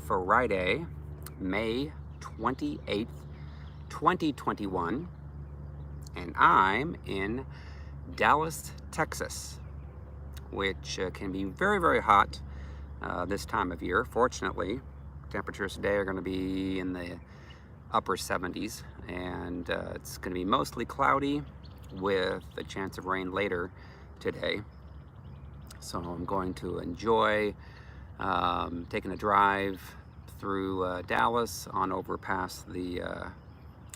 Friday, May 28th, 2021, and I'm in Dallas, Texas, which can be very, very hot this time of year. Fortunately, temperatures today are going to be in the upper 70s, and it's going to be mostly cloudy with a chance of rain later today. So I'm going to enjoy taking a drive through Dallas on over past the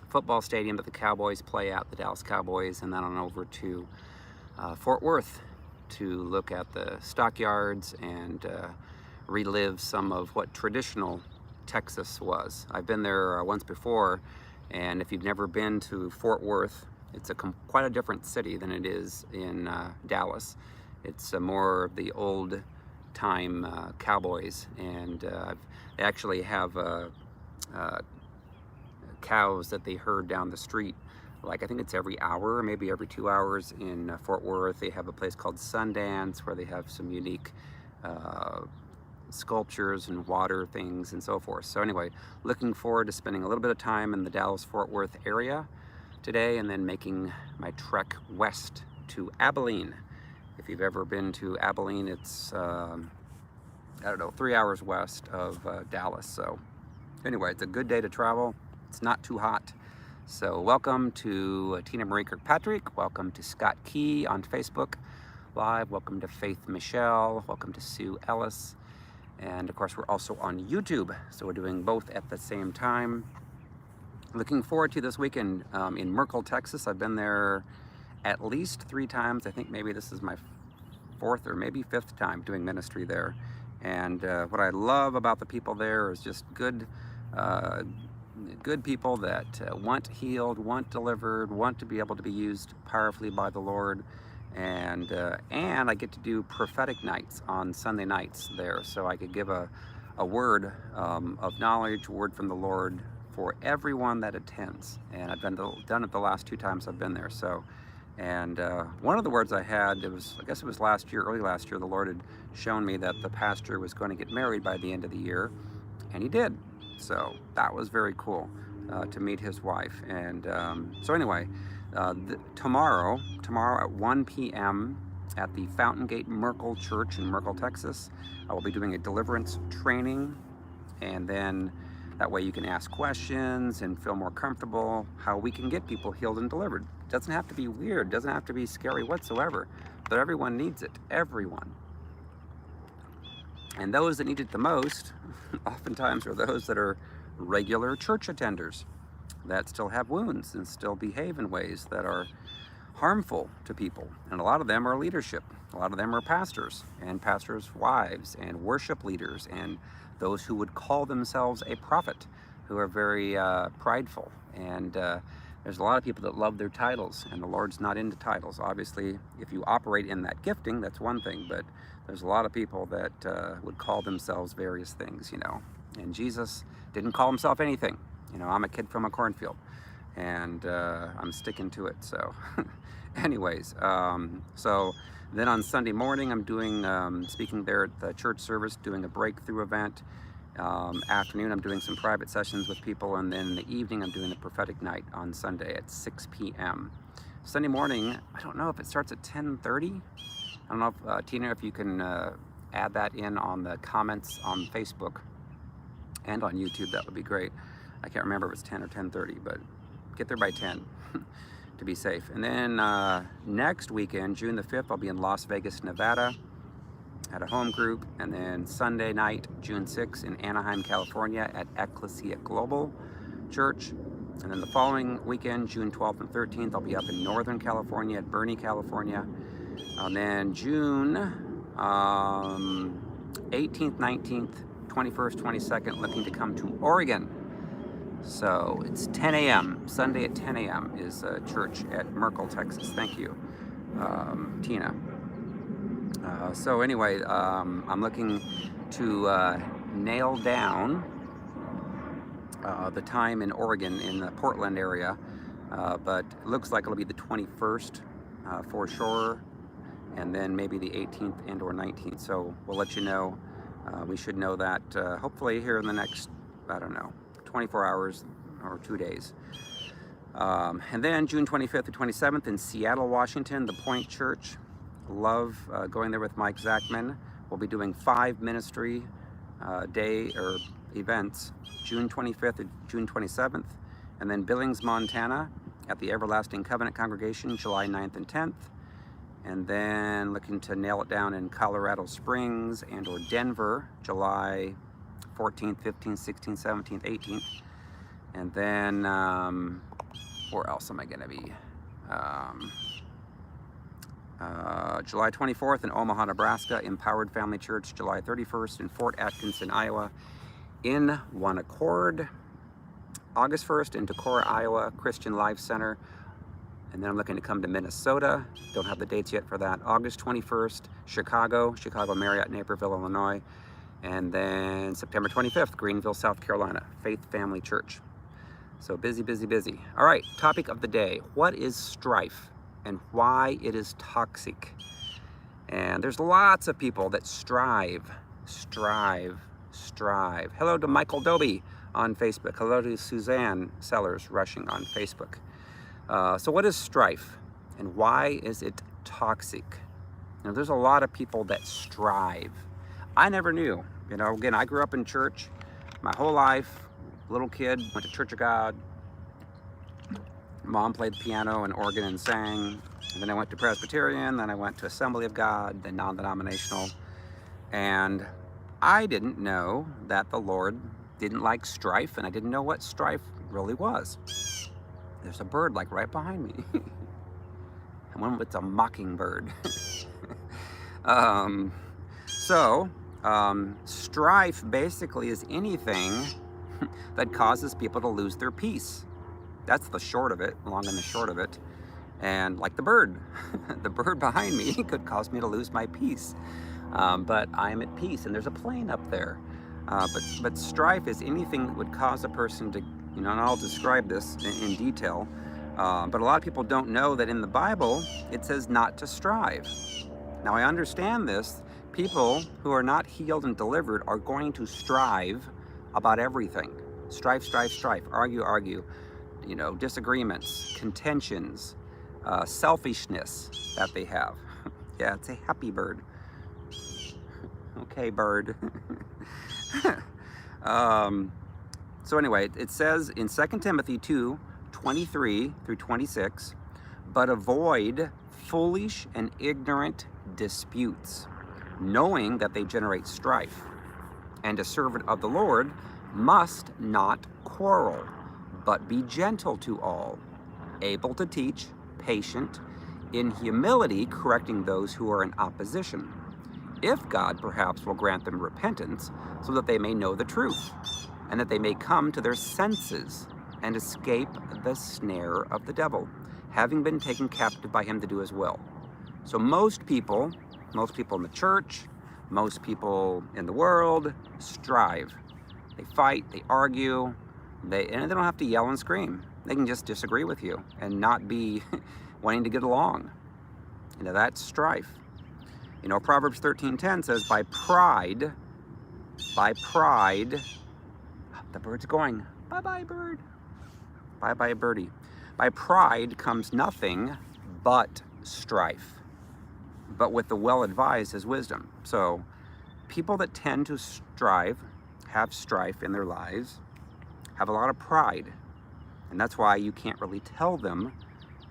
football stadium that the Cowboys play at, the Dallas Cowboys, and then on over to Fort Worth to look at the stockyards and relive some of what traditional Texas was. I've been there once before, and if you've never been to Fort Worth, it's quite a different city than it is in Dallas. It's more of the old time cowboys, and they actually have cows that they herd down the street, like I think it's every hour or maybe every 2 hours in Fort Worth. They have a place called Sundance where they have some unique sculptures and water things and so forth. So anyway, looking forward to spending a little bit of time in the Dallas-Fort Worth area today, and then making my trek west to Abilene. If you've ever been to Abilene, it's, I don't know, 3 hours west of Dallas. So anyway, it's a good day to travel. It's not too hot. So welcome to Tina Marie Kirkpatrick. Welcome to Scott Key on Facebook Live. Welcome to Faith Michelle. Welcome to Sue Ellis. And of course, we're also on YouTube. So we're doing both at the same time. Looking forward to this weekend in Merkel, Texas. I've been there at least 3 times. I think maybe this is my 4th or maybe 5th time doing ministry there. And what I love about the people there is just good people that want healed, want delivered, want to be able to be used powerfully by the Lord. And I get to do prophetic nights on Sunday nights there. So I could give a word of knowledge, word from the Lord for everyone that attends. And I've done it the last 2 times I've been there. So. And one of the words I had, I guess it was early last year, the Lord had shown me that the pastor was going to get married by the end of the year, and he did. So that was very cool to meet his wife. And so anyway, tomorrow at 1 p.m. at the Fountain Gate Merkel Church in Merkel, Texas, I will be doing a deliverance training, and then that way you can ask questions and feel more comfortable how we can get people healed and delivered. It doesn't have to be weird, doesn't have to be scary whatsoever, but everyone needs it, everyone. And those that need it the most, oftentimes are those that are regular church attenders, that still have wounds and still behave in ways that are harmful to people. And a lot of them are leadership. A lot of them are pastors and pastors' wives and worship leaders and those who would call themselves a prophet, who are very prideful. And there's a lot of people that love their titles, and the Lord's not into titles. Obviously, if you operate in that gifting, that's one thing, but there's a lot of people that would call themselves various things, And Jesus didn't call himself anything. I'm a kid from a cornfield, and I'm sticking to it. So anyways, so then on Sunday morning, I'm doing speaking there at the church service, doing a breakthrough event. Afternoon, I'm doing some private sessions with people, and then in the evening, I'm doing a prophetic night on Sunday at 6 p.m. Sunday morning, I don't know if it starts at 10:30. I don't know if, Tina, if you can add that in on the comments on Facebook and on YouTube, that would be great. I can't remember if it's 10 or 10:30, but get there by 10 to be safe. And then next weekend, June the 5th, I'll be in Las Vegas, Nevada at a home group. And then Sunday night, June 6th, in Anaheim, California at Ecclesia Global Church. And then the following weekend, June 12th and 13th, I'll be up in Northern California at Bernie, California. And then June 18th, 19th, 21st, 22nd, looking to come to Oregon. So it's 10 a.m. Sunday at 10 a.m. is church at Merkel, Texas. Thank you, Tina. So anyway, I'm looking to nail down the time in Oregon in the Portland area, but it looks like it'll be the 21st for sure, and then maybe the 18th and or 19th. So we'll let you know We should know that hopefully here in the next, I don't know, 24 hours or 2 days. And then June 25th to 27th in Seattle, Washington, the Point Church. Love going there with Mike Zachman. We'll be doing 5 ministry day or events, June 25th to June 27th. And then Billings, Montana at the Everlasting Covenant Congregation, July 9th and 10th. And then looking to nail it down in Colorado Springs and or Denver, July 14th, 15th, 16th, 17th, 18th. And then, where else am I going to be? July 24th in Omaha, Nebraska, Empowered Family Church, July 31st in Fort Atkinson, Iowa, in One Accord. August 1st in Decorah, Iowa, Christian Life Center. And then I'm looking to come to Minnesota. Don't have the dates yet for that. August 21st, Chicago Marriott, Naperville, Illinois. And then September 25th, Greenville, South Carolina, Faith Family Church. So busy, busy, busy. All right, topic of the day. What is strife and why it is toxic? And there's lots of people that strive. Hello to Michael Doby on Facebook. Hello to Suzanne Sellers Rushing on Facebook. So what is strife and why is it toxic? There's a lot of people that strive. I never knew. Again, I grew up in church my whole life. Little kid, went to Church of God. Mom played the piano and organ and sang. And then I went to Presbyterian, then I went to Assembly of God, then non-denominational. And I didn't know that the Lord didn't like strife, and I didn't know what strife really was. There's a bird like right behind me. And one, it's a mockingbird. Strife basically is anything that causes people to lose their peace. That's the short of it, long and the short of it. And like the bird, the bird behind me could cause me to lose my peace. But I'm at peace, and there's a plane up there. But strife is anything that would cause a person to, and I'll describe this in detail, but a lot of people don't know that in the Bible, it says not to strive. Now, I understand this. People who are not healed and delivered are going to strive about everything. Strife, argue, disagreements, contentions, selfishness that they have. Yeah, it's a happy bird. Okay, bird. So anyway, it says in 2 Timothy 2, 23 through 26, but avoid foolish and ignorant disputes, knowing that they generate strife. And a servant of the Lord must not quarrel, but be gentle to all, able to teach, patient, in humility correcting those who are in opposition, if God perhaps will grant them repentance, so that they may know the truth, and that they may come to their senses and escape the snare of the devil, having been taken captive by him to do his will. So most people in the church, most people in the world strive. They fight, they argue, and they don't have to yell and scream. They can just disagree with you and not be wanting to get along. That's strife. Proverbs 13:10 says, by pride, the bird's going, bye-bye, bird. Bye-bye, birdie. By pride comes nothing but strife. But with the well-advised is wisdom. So people that tend to strive, have strife in their lives, have a lot of pride. And that's why you can't really tell them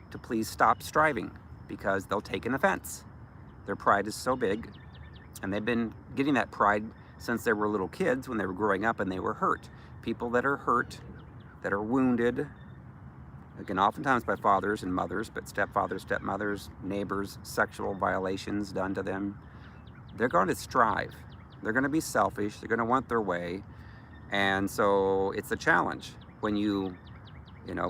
to please stop striving, because they'll take an offense. Their pride is so big, and they've been getting that pride since they were little kids, when they were growing up and they were hurt. People that are hurt, that are wounded, again, oftentimes by fathers and mothers, but stepfathers, stepmothers, neighbors, sexual violations done to them, they're going to strive. They're going to be selfish. They're going to want their way. And so it's a challenge when you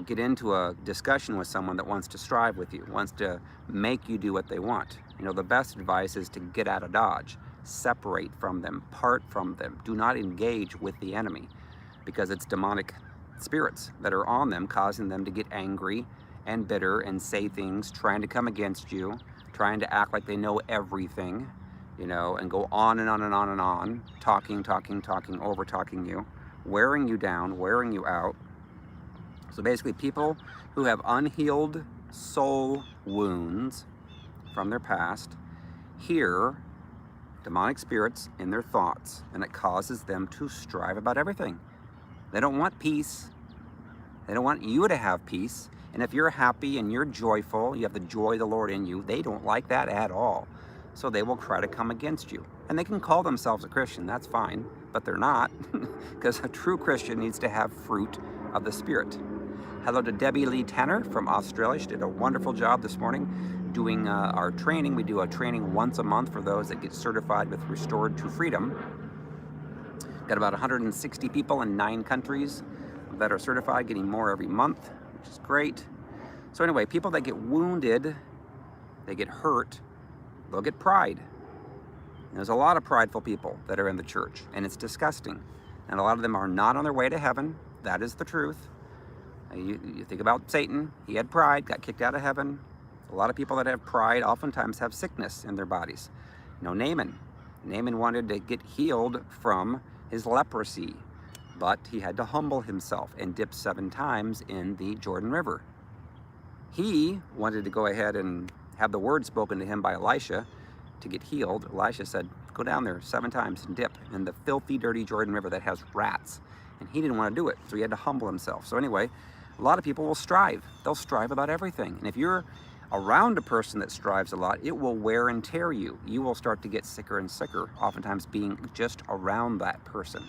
get into a discussion with someone that wants to strive with you, wants to make you do what they want. The best advice is to get out of Dodge, separate from them, part from them. Do not engage with the enemy, because it's demonic spirits that are on them, causing them to get angry and bitter and say things, trying to come against you, trying to act like they know everything. and go on and on and on and on, talking, over talking you, wearing you down, wearing you out. So basically, people who have unhealed soul wounds from their past hear demonic spirits in their thoughts, and it causes them to strive about everything. They don't want peace. They don't want you to have peace. And if you're happy and you're joyful, you have the joy of the Lord in you, they don't like that at all. So they will try to come against you. And they can call themselves a Christian, that's fine, but they're not, because a true Christian needs to have fruit of the Spirit. Hello to Debbie Lee Tanner from Australia. She did a wonderful job this morning doing our training. We do a training once a month for those that get certified with Restored to Freedom. Got about 160 people in 9 countries that are certified, getting more every month, which is great. So anyway, people that get wounded, they get hurt, they'll get pride. And there's a lot of prideful people that are in the church, and it's disgusting. And a lot of them are not on their way to heaven. That is the truth. You think about Satan. He had pride, got kicked out of heaven. A lot of people that have pride oftentimes have sickness in their bodies. Naaman wanted to get healed from his leprosy, but he had to humble himself and dip 7 times in the Jordan River. He wanted to go ahead and have the word spoken to him by Elisha to get healed. Elisha said, go down there 7 times and dip in the filthy, dirty Jordan River that has rats. And he didn't want to do it, so he had to humble himself. So anyway, a lot of people will strive. They'll strive about everything. And if you're around a person that strives a lot, it will wear and tear you. You will start to get sicker and sicker, oftentimes being just around that person.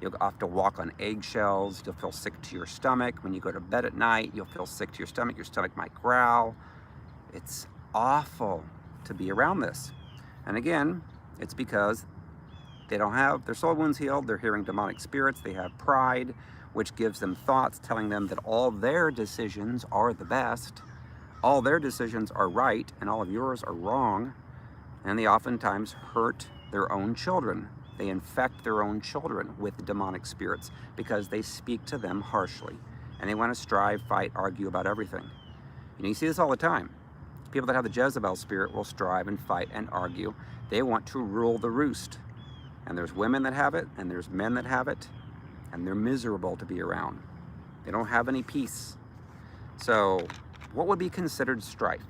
You'll have to walk on eggshells. You'll feel sick to your stomach. When you go to bed at night, you'll feel sick to your stomach. Your stomach might growl. It's awful to be around this. And again, it's because they don't have their soul wounds healed. They're hearing demonic spirits. They have pride, which gives them thoughts telling them that all their decisions are the best. All their decisions are right, and all of yours are wrong. And they oftentimes hurt their own children. They infect their own children with demonic spirits because they speak to them harshly. And they want to strive, fight, argue about everything. You see this all the time. People that have the Jezebel spirit will strive and fight and argue. They want to rule the roost. And there's women that have it, and there's men that have it, and they're miserable to be around. They don't have any peace. So, what would be considered strife?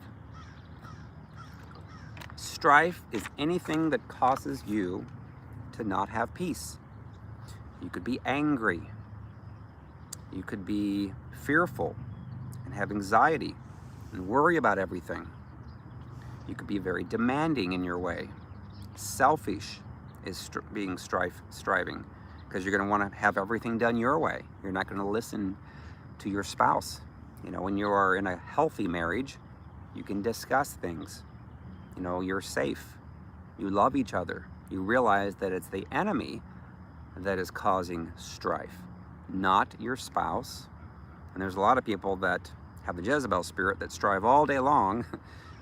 Strife is anything that causes you to not have peace. You could be angry. You could be fearful and have anxiety and worry about everything. You could be very demanding in your way. Selfish is striving, because you're going to want to have everything done your way. You're not going to listen to your spouse. When you are in a healthy marriage, you can discuss things. You're safe. You love each other. You realize that it's the enemy that is causing strife, not your spouse. And there's a lot of people that have the Jezebel spirit that strive all day long,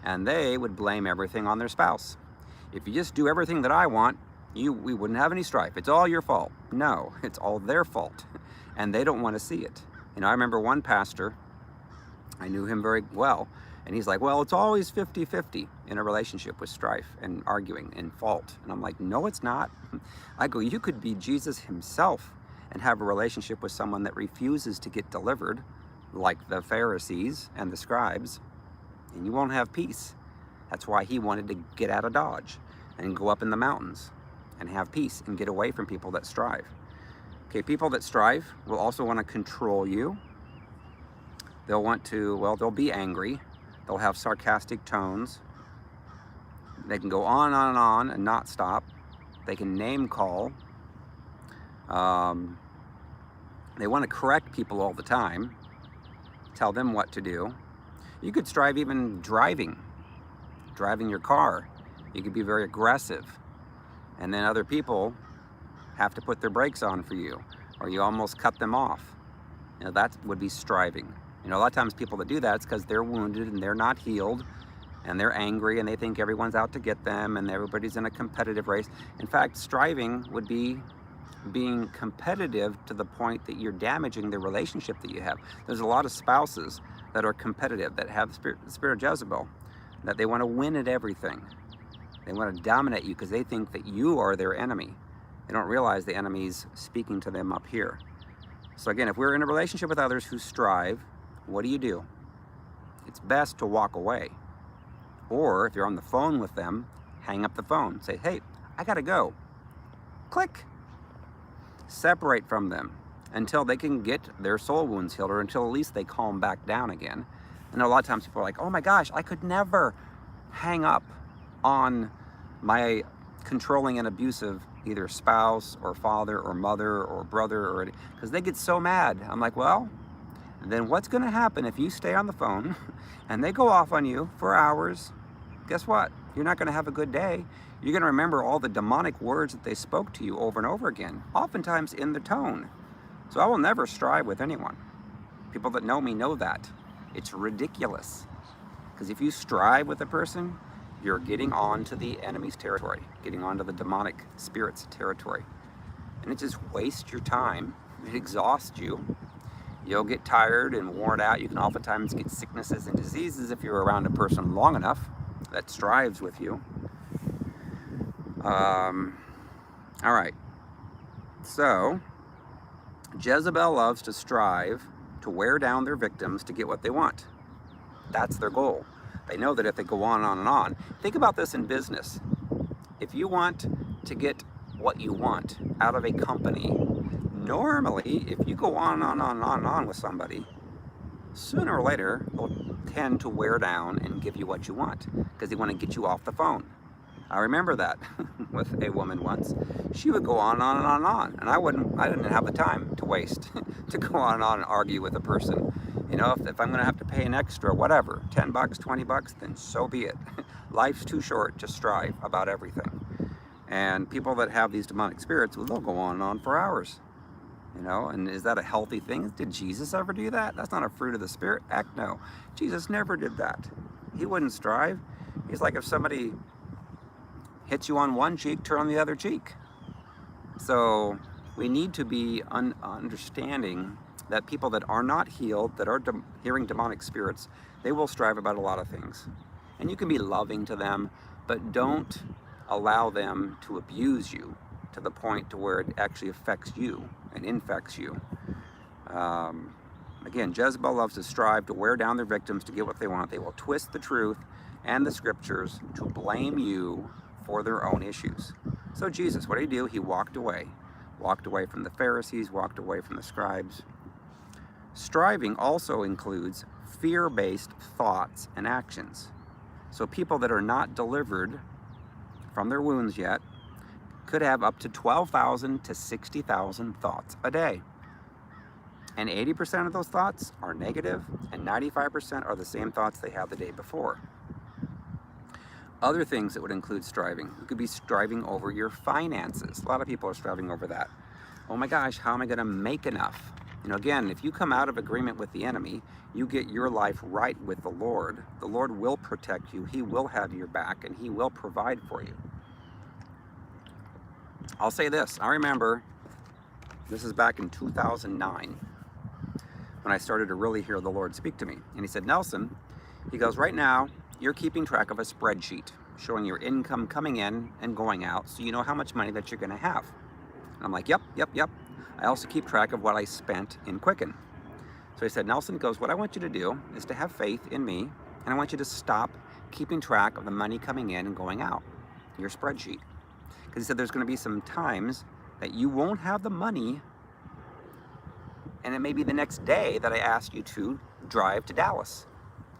and they would blame everything on their spouse. If you just do everything that I want, we wouldn't have any strife. It's all your fault. No, it's all their fault, and they don't want to see it. I remember one pastor, I knew him very well, and he's like, well, it's always 50-50 in a relationship with strife and arguing and fault. And I'm like, no, it's not. I go, you could be Jesus himself and have a relationship with someone that refuses to get delivered, like the Pharisees and the scribes, and you won't have peace. That's why he wanted to get out of Dodge and go up in the mountains and have peace and get away from people that strive. Okay, people that strive will also want to control you. They'll want to, they'll be angry. They'll have sarcastic tones. They can go on and on and on and not stop. They can name call. They want to correct people all the time, tell them what to do. You could strive even driving your car. You could be very aggressive, and then other people have to put their brakes on for you, or you almost cut them off. That would be striving. A lot of times people that do that, it's because they're wounded and they're not healed, and they're angry and they think everyone's out to get them and everybody's in a competitive race. In fact, striving would be being competitive to the point that you're damaging the relationship that you have. There's a lot of spouses that are competitive, that have the spirit of Jezebel, that they want to win at everything. They want to dominate you because they think that you are their enemy. They don't realize the enemy's speaking to them up here. So again, if we're in a relationship with others who strive, what do? It's best to walk away. Or if you're on the phone with them, hang up the phone. Say, hey, I gotta go. Click. Separate from them until they can get their soul wounds healed, or until at least they calm back down again. I know a lot of times people are like, oh my gosh, I could never hang up on my controlling and abusive either spouse or father or mother or brother, or because they get so mad. I'm like, well, then what's going to happen if you stay on the phone and they go off on you for hours? Guess what? You're not going to have a good day. You're going to remember all the demonic words that they spoke to you over and over again, oftentimes in the tone. So I will never strive with anyone. People that know me know that. It's ridiculous. Because if you strive with a person, you're getting onto the enemy's territory, getting onto the demonic spirit's territory. And it just wastes your time. It exhausts you. You'll get tired and worn out. You can oftentimes get sicknesses and diseases if you're around a person long enough that strives with you. All right. So, Jezebel loves to strive to wear down their victims to get what they want. That's their goal. They know that if they go on and on. Think about this in business. If you want to get what you want out of a company, normally, if you go on with somebody, sooner or later, they'll tend to wear down and give you what you want because they want to get you off the phone. I remember that with a woman once. She would go on and I didn't have the time to waste to go on and argue with a person. You know, if I'm going to have to pay an extra, whatever, 10 bucks, 20 bucks, then so be it. Life's too short to strive about everything. And people that have these demonic spirits, well, they'll go on and on for hours. You know, and is that a healthy thing? Did Jesus ever do that? That's not a fruit of the Spirit. Heck no. Jesus never did that. He wouldn't strive. He's like, if somebody hits you on one cheek, turn on the other cheek. So we need to be understanding that people that are not healed, that are hearing demonic spirits, they will strive about a lot of things. And you can be loving to them, but don't allow them to abuse you to the point to where it actually affects you and infects you. Again, Jezebel loves to strive to wear down their victims to get what they want. They will twist the truth and the scriptures to blame you for their own issues. So Jesus, what did he do? He walked away from the Pharisees, walked away from the scribes. Striving also includes fear-based thoughts and actions. So people that are not delivered from their wounds yet could have up to 12,000 to 60,000 thoughts a day. And 80% of those thoughts are negative, and 95% are the same thoughts they had the day before. Other things that would include striving. You could be striving over your finances. A lot of people are striving over that. Oh my gosh, how am I going to make enough? You know, again, if you come out of agreement with the enemy, you get your life right with the Lord will protect you. He will have your back, and he will provide for you. I'll say this. I remember, this is back in 2009, when I started to really hear the Lord speak to me. And he said, Nelson, he goes, right now, you're keeping track of a spreadsheet showing your income coming in and going out, so you know how much money that you're going to have. And I'm like, yep. I also keep track of what I spent in Quicken. So he said, Nelson, he goes, what I want you to do is to have faith in me, and I want you to stop keeping track of the money coming in and going out, your spreadsheet. Because he said there's going to be some times that you won't have the money, and it may be the next day that I ask you to drive to Dallas,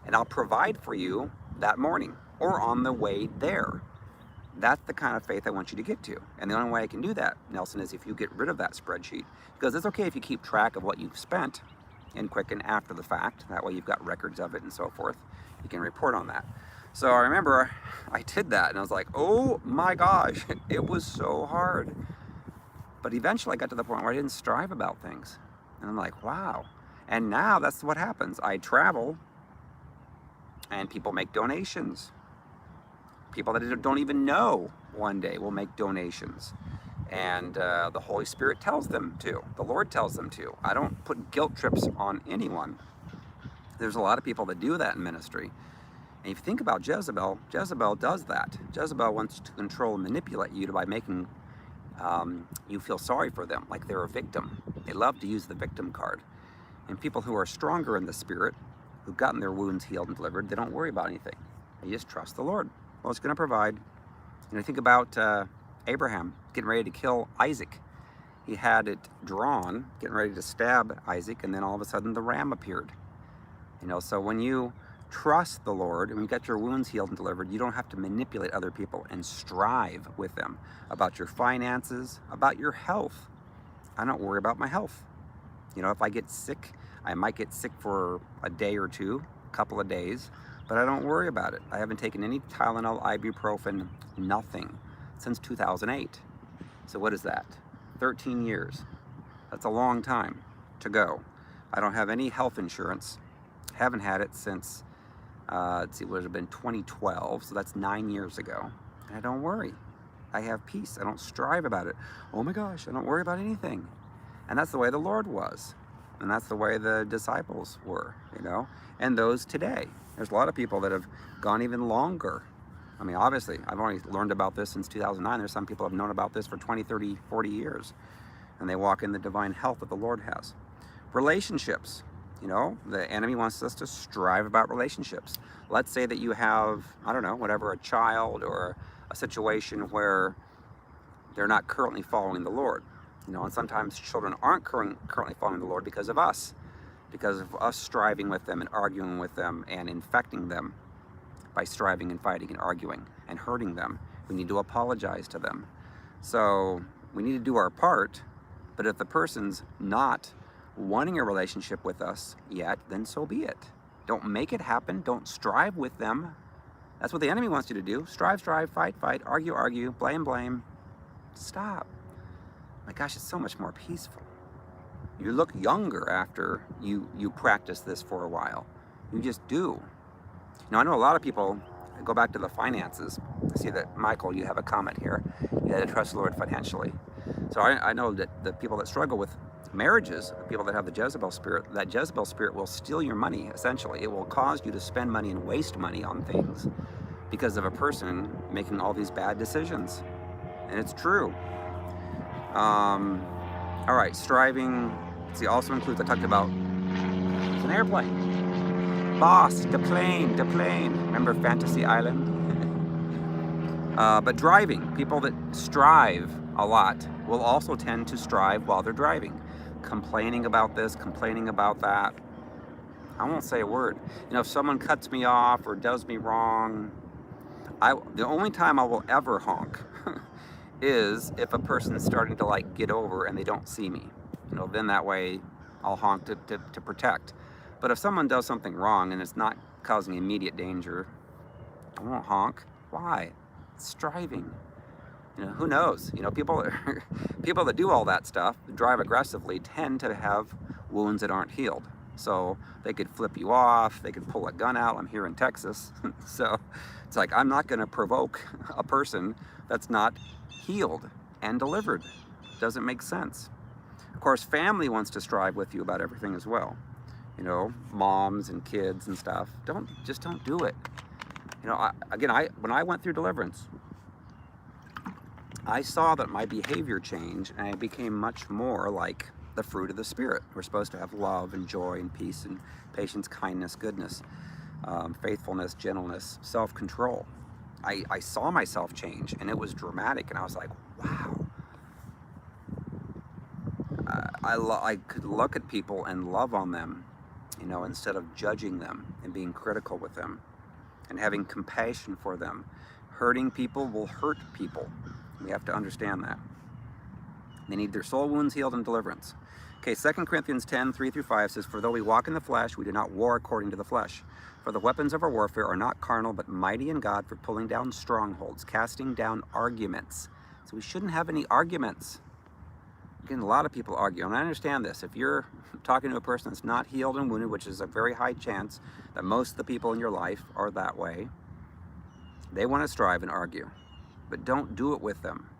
and I'll provide for you that morning or on the way there. That's the kind of faith I want you to get to. And the only way I can do that, Nelson, is if you get rid of that spreadsheet. Because it's okay if you keep track of what you've spent in Quicken after the fact. That way you've got records of it and so forth. You can report on that. So I remember I did that, and I was like, oh my gosh, it was so hard. But eventually I got to the point where I didn't strive about things. And I'm like, wow. And now that's what happens. I travel, and people make donations. People that don't even know one day will make donations. And the Holy Spirit tells them to. The Lord tells them to. I don't put guilt trips on anyone. There's a lot of people that do that in ministry. And if you think about Jezebel, Jezebel does that. Jezebel wants to control and manipulate you by making you feel sorry for them, like they're a victim. They love to use the victim card. And people who are stronger in the spirit, who've gotten their wounds healed and delivered, they don't worry about anything. They just trust the Lord. Well, it's going to provide. You know, think about Abraham getting ready to kill Isaac. He had it drawn, getting ready to stab Isaac, and then all of a sudden the ram appeared. You know, so when you trust the Lord and you get your wounds healed and delivered, you don't have to manipulate other people and strive with them about your finances, about your health. I don't worry about my health. You know, if I get sick, I might get sick for a day or two, a couple of days, but I don't worry about it. I haven't taken any Tylenol, ibuprofen, nothing since 2008. So what is that? 13 years. That's a long time to go. I don't have any health insurance. Haven't had it since, let's see, it would have been 2012, so that's 9 years ago. And I don't worry. I have peace. I don't strive about it. Oh my gosh, I don't worry about anything. And that's the way the Lord was. And that's the way the disciples were, you know, and those today. There's a lot of people that have gone even longer. I mean, obviously, I've only learned about this since 2009. There's some people who have known about this for 20, 30, 40 years. And they walk in the divine health that the Lord has. Relationships. You know, the enemy wants us to strive about relationships. Let's say that you have, I don't know, whatever, a child or a situation where they're not currently following the Lord. You know, and sometimes children aren't currently following the Lord because of us striving with them and arguing with them and infecting them by striving and fighting and arguing and hurting them. We need to apologize to them. So we need to do our part, but if the person's not wanting a relationship with us yet, then so be it. Don't make it happen. Don't strive with them. That's what the enemy wants you to do. Strive, fight, argue, blame. Stop. My gosh, it's so much more peaceful. You look younger after you practice this for a while. You just do. Now, I know a lot of people go back to the finances. I see that, Michael, you have a comment here. You had to trust the Lord financially. So I know that the people that struggle with marriages, people that have the Jezebel spirit, that Jezebel spirit will steal your money, essentially. It will cause you to spend money and waste money on things because of a person making all these bad decisions. And it's true. All right, striving. See, also includes, I talked about, it's an airplane. Boss, the plane. Remember Fantasy Island? But driving, people that strive a lot will also tend to strive while they're driving. Complaining about this, complaining about that. I won't say a word. You know, if someone cuts me off or does me wrong, the only time I will ever honk is if a person's starting to like get over and they don't see me. You know, then that way I'll honk to protect. But if someone does something wrong and it's not causing immediate danger, I won't honk. Why? It's striving. You know, who knows? You know, people that do all that stuff, drive aggressively, tend to have wounds that aren't healed. So they could flip you off, they could pull a gun out. I'm here in Texas. So it's like, I'm not going to provoke a person that's not healed and delivered. Doesn't make sense. Of course, family wants to strive with you about everything as well. You know, moms and kids and stuff. Don't do it. You know, when I went through deliverance, I saw that my behavior changed and I became much more like the fruit of the Spirit. We're supposed to have love and joy and peace and patience, kindness, goodness, faithfulness, gentleness, self-control. I saw myself change and it was dramatic, and I was like, wow. I could look at people and love on them, you know, instead of judging them and being critical with them and having compassion for them. Hurting people will hurt people. We have to understand that. They need their soul wounds healed and deliverance. Okay, 2 Corinthians 10, 3-5 says, "For though we walk in the flesh, we do not war according to the flesh. For the weapons of our warfare are not carnal, but mighty in God for pulling down strongholds, casting down arguments." So we shouldn't have any arguments. Again, a lot of people argue, and I understand this. If you're talking to a person that's not healed and wounded, which is a very high chance that most of the people in your life are that way, they want to strive and argue, but don't do it with them.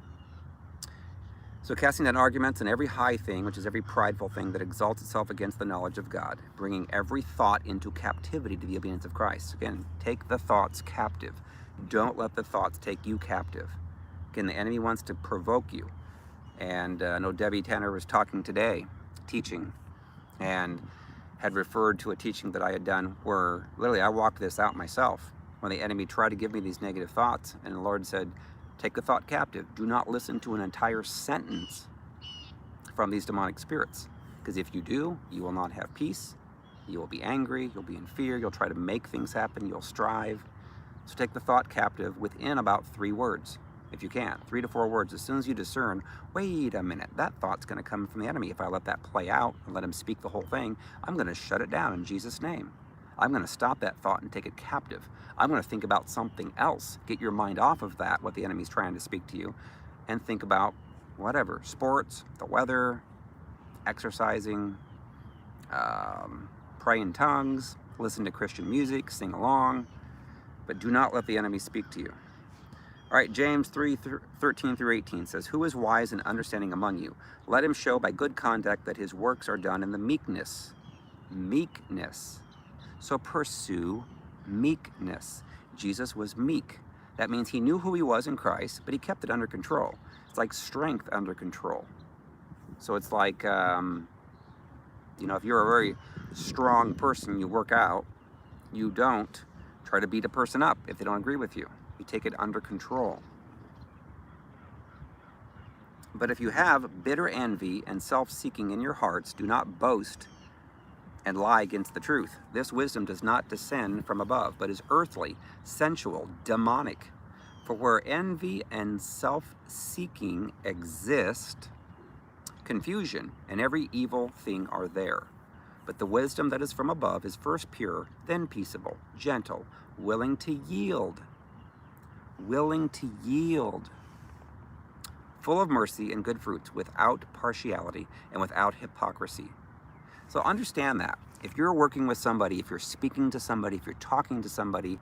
So casting down arguments and every high thing, which is every prideful thing that exalts itself against the knowledge of God, bringing every thought into captivity to the obedience of Christ. Again, take the thoughts captive. Don't let the thoughts take you captive. Again, the enemy wants to provoke you. And I know Debbie Tanner was talking today, teaching, and had referred to a teaching that I had done where literally I walked this out myself when the enemy tried to give me these negative thoughts, and the Lord said, take the thought captive. Do not listen to an entire sentence from these demonic spirits, because if you do, you will not have peace. You will be angry, you'll be in fear, you'll try to make things happen, you'll strive. So take the thought captive within about 3 words, if you can, 3 to 4 words. As soon as you discern, wait a minute, that thought's going to come from the enemy. If I let that play out and let him speak the whole thing, I'm going to shut it down in Jesus' name. I'm going to stop that thought and take it captive. I'm going to think about something else. Get your mind off of that, what the enemy's trying to speak to you, and think about whatever, sports, the weather, exercising, pray in tongues, listen to Christian music, sing along, but do not let the enemy speak to you. All right, James 3:13 through 18 says, who is wise and understanding among you? Let him show by good conduct that his works are done in the meekness. Meekness. So pursue meekness. Jesus was meek. That means he knew who he was in Christ, but he kept it under control. It's like strength under control. So it's like, if you're a very strong person, you work out, you don't try to beat a person up if they don't agree with you. You take it under control. But if you have bitter envy and self-seeking in your hearts, do not boast and lie against the truth. This wisdom does not descend from above, but is earthly, sensual, demonic. For where envy and self-seeking exist, confusion and every evil thing are there. But the wisdom that is from above is first pure, then peaceable, gentle, willing to yield, full of mercy and good fruits, without partiality and without hypocrisy. So understand that. If you're working with somebody, if you're speaking to somebody, if you're talking to somebody,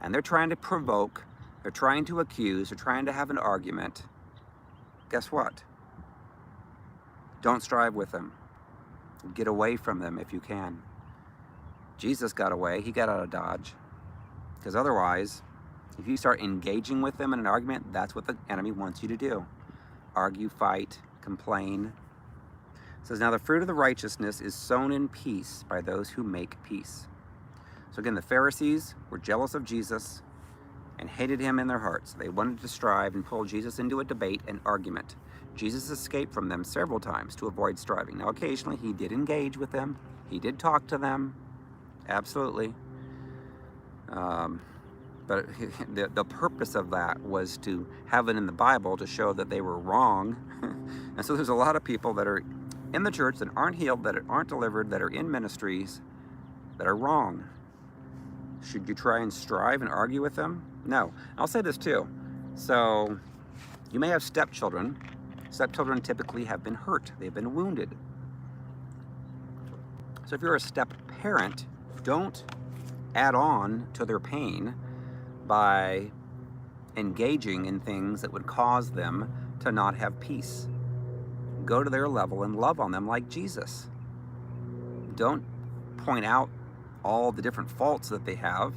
and they're trying to provoke, they're trying to accuse, they're trying to have an argument, guess what? Don't strive with them. Get away from them if you can. Jesus got away. He got out of Dodge. Because otherwise, if you start engaging with them in an argument, that's what the enemy wants you to do. Argue, fight, complain. It says, now the fruit of the righteousness is sown in peace by those who make peace. So again, the Pharisees were jealous of Jesus and hated him in their hearts. They wanted to strive and pull Jesus into a debate and argument. Jesus escaped from them several times to avoid striving. Now, occasionally he did engage with them. He did talk to them. Absolutely. But the purpose of that was to have it in the Bible to show that they were wrong. And so there's a lot of people that are in the church that aren't healed, that aren't delivered, that are in ministries that are wrong. Should you try and strive and argue with them? No. I'll say this too. So you may have stepchildren. Stepchildren typically have been hurt. They've been wounded. So if you're a step parent, don't add on to their pain by engaging in things that would cause them to not have peace. Go to their level and love on them like Jesus. Don't point out all the different faults that they have.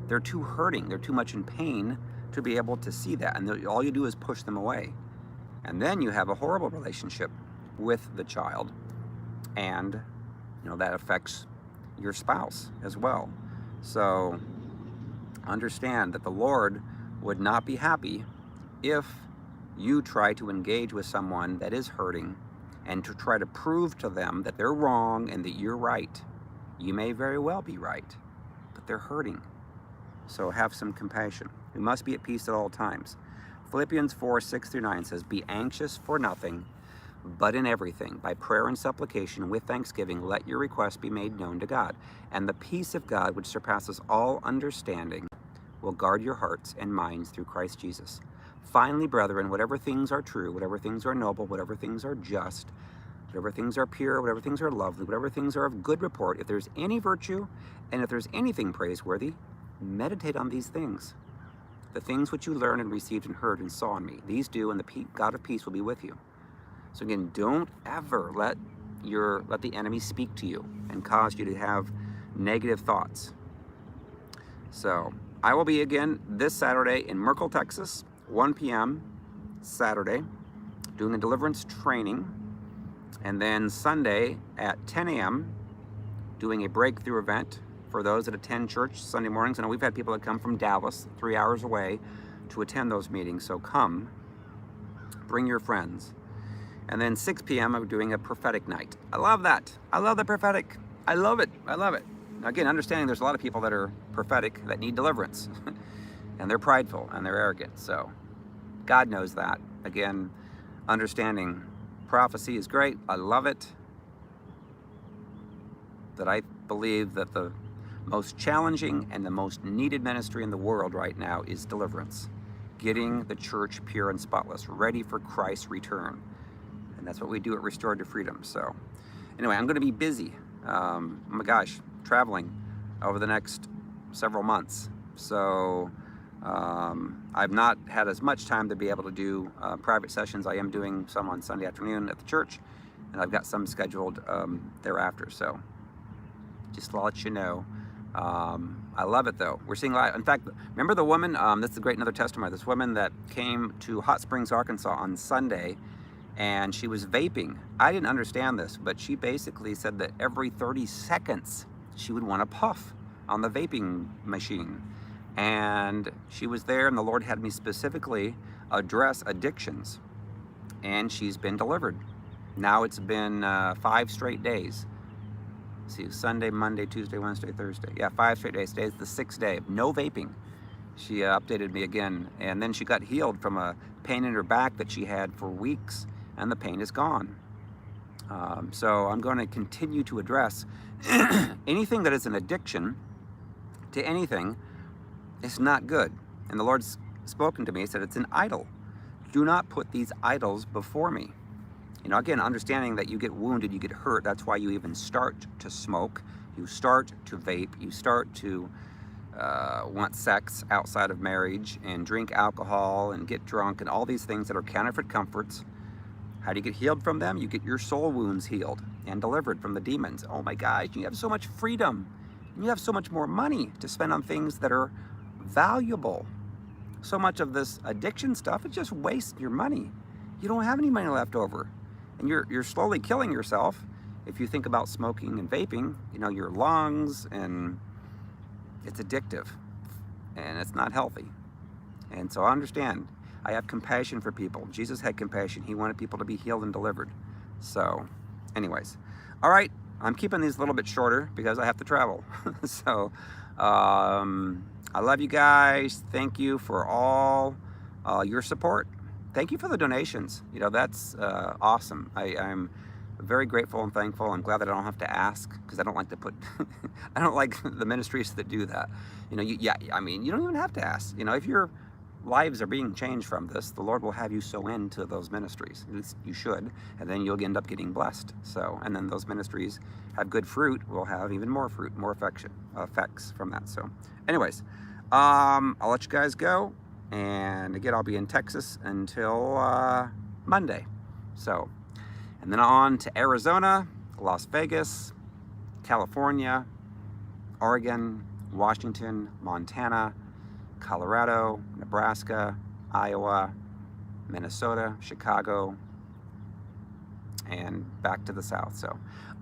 They're too hurting. They're too much in pain to be able to see that. And all you do is push them away. And then you have a horrible relationship with the child. And, that affects your spouse as well. So understand that the Lord would not be happy if you try to engage with someone that is hurting and to try to prove to them that they're wrong and that you're right. You may very well be right, but they're hurting. So have some compassion. We must be at peace at all times. Philippians 4:6-9 says, be anxious for nothing, but in everything, by prayer and supplication, with thanksgiving, let your requests be made known to God. And the peace of God, which surpasses all understanding, will guard your hearts and minds through Christ Jesus. Finally, brethren, whatever things are true, whatever things are noble, whatever things are just, whatever things are pure, whatever things are lovely, whatever things are of good report, if there's any virtue, and if there's anything praiseworthy, meditate on these things. The things which you learned and received and heard and saw in me, these do, and the God of peace will be with you. So again, don't ever let the enemy speak to you and cause you to have negative thoughts. So I will be again this Saturday in Merkel, Texas, 1 p.m. Saturday, doing a deliverance training. And then Sunday at 10 a.m., doing a breakthrough event for those that attend church Sunday mornings. I know we've had people that come from Dallas, 3 hours away, to attend those meetings. So come, bring your friends. And then 6 p.m., I'm doing a prophetic night. I love that. I love the prophetic. I love it. I love it. Now, again, understanding there's a lot of people that are prophetic that need deliverance. And they're prideful and they're arrogant. So God knows that. Again, understanding prophecy is great. I love it. That I believe that the most challenging and the most needed ministry in the world right now is deliverance. Getting the church pure and spotless, ready for Christ's return. And that's what we do at Restored to Freedom. So anyway, I'm going to be busy. Oh my gosh, traveling over the next several months. So I've not had as much time to be able to do private sessions. I am doing some on Sunday afternoon at the church, and I've got some scheduled thereafter. So just to let you know, I love it though. We're seeing a lot. In fact, remember the woman, this is a great another testimony, this woman that came to Hot Springs, Arkansas on Sunday, and she was vaping. I didn't understand this, but she basically said that every 30 seconds she would want to puff on the vaping machine. And she was there, and the Lord had me specifically address addictions, and she's been delivered. Now it's been 5 straight days. See, Sunday, Monday, Tuesday, Wednesday, Thursday. Yeah, 5 straight days. Today's the 6th day of no vaping. She updated me again, and then she got healed from a pain in her back that she had for weeks, and the pain is gone. So I'm going to continue to address anything that is an addiction to anything. It's not good. And the Lord's spoken to me. He said, it's an idol. Do not put these idols before me. You know, again, understanding that you get wounded, you get hurt. That's why you even start to smoke. You start to vape. You start to want sex outside of marriage and drink alcohol and get drunk and all these things that are counterfeit comforts. How do you get healed from them? You get your soul wounds healed and delivered from the demons. Oh my gosh, you have so much freedom. You have so much more money to spend on things that are valuable. So much of this addiction stuff, it just wastes your money. You don't have any money left over. And you're slowly killing yourself if you think about smoking and vaping, you know, your lungs, and it's addictive and it's not healthy. And so I understand. I have compassion for people. Jesus had compassion. He wanted people to be healed and delivered. So anyways, all right, I'm keeping these a little bit shorter because I have to travel. So I love you guys. Thank you for all your support. Thank you for the donations. You know, that's awesome. I'm very grateful and thankful. I'm glad that I don't have to ask, because I don't like to put, I don't like the ministries that do that. You know, I mean, you don't even have to ask. You know, if your lives are being changed from this, the Lord will have you sow into those ministries. At least you should, and then you'll end up getting blessed. So, and then those ministries have good fruit, will have even more fruit, more effects from that. So anyways, I'll let you guys go. And again, I'll be in Texas until Monday. So, and then on to Arizona, Las Vegas, California, Oregon, Washington, Montana, Colorado, Nebraska, Iowa, Minnesota, Chicago, and back to the south. So